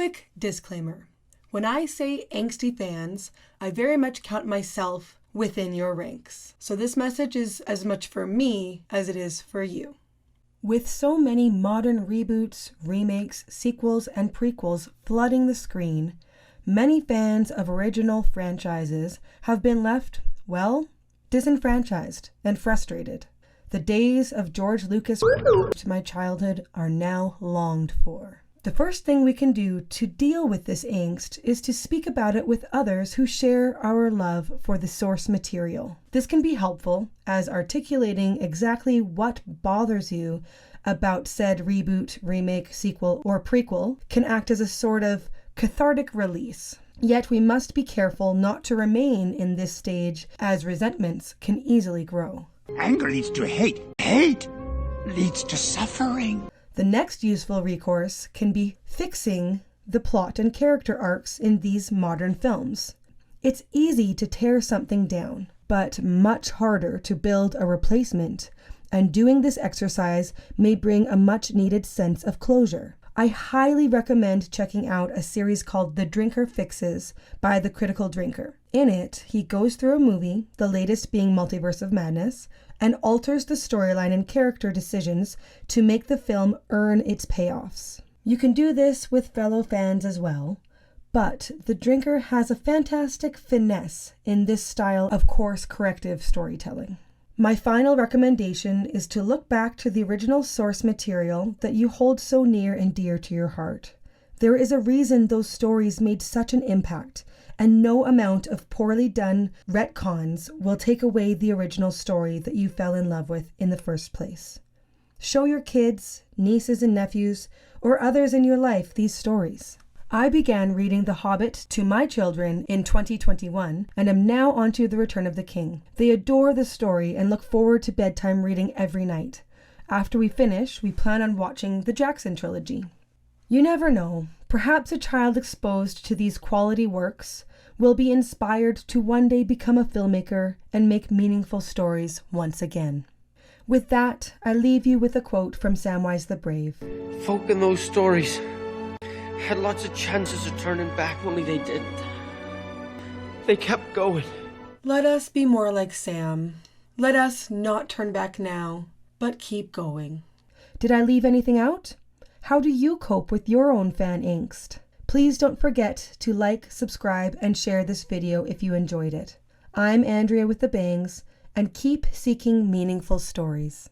Quick disclaimer. When I say angsty fans, I very much count myself within your ranks. So this message is as much for me as it is for you. With so many modern reboots, remakes, sequels, and prequels flooding the screen, many fans of original franchises have been left, well, disenfranchised and frustrated. The days of George Lucas to my childhood are now longed for. The first thing we can do to deal with this angst is to speak about it with others who share our love for the source material. This can be helpful, as articulating exactly what bothers you about said reboot, remake, sequel, or prequel can act as a sort of cathartic release. Yet we must be careful not to remain in this stage, as resentments can easily grow. Anger leads to hate. Hate leads to suffering. The next useful recourse can be fixing the plot and character arcs in these modern films. It's easy to tear something down, but much harder to build a replacement, and doing this exercise may bring a much needed sense of closure. I highly recommend checking out a series called The Drinker Fixes by The Critical Drinker. In it, he goes through a movie, the latest being Multiverse of Madness, and alters the storyline and character decisions to make the film earn its payoffs. You can do this with fellow fans as well, but The Drinker has a fantastic finesse in this style of course corrective storytelling. My final recommendation is to look back to the original source material that you hold so near and dear to your heart. There is a reason those stories made such an impact, and no amount of poorly done retcons will take away the original story that you fell in love with in the first place. Show your kids, nieces and nephews, or others in your life these stories. I began reading The Hobbit to my children in 2021 and am now onto The Return of the King. They adore the story and look forward to bedtime reading every night. After we finish, we plan on watching the Jackson trilogy. You never know, perhaps a child exposed to these quality works will be inspired to one day become a filmmaker and make meaningful stories once again. With that, I leave you with a quote from Samwise the Brave. Folk in those stories had lots of chances of turning back, only they didn't. They kept going. Let us be more like Sam. Let us not turn back now, but keep going. Did I leave anything out? How do you cope with your own fan angst? Please don't forget to like, subscribe, and share this video if you enjoyed it. I'm Andrea with the Bangs, and keep seeking meaningful stories.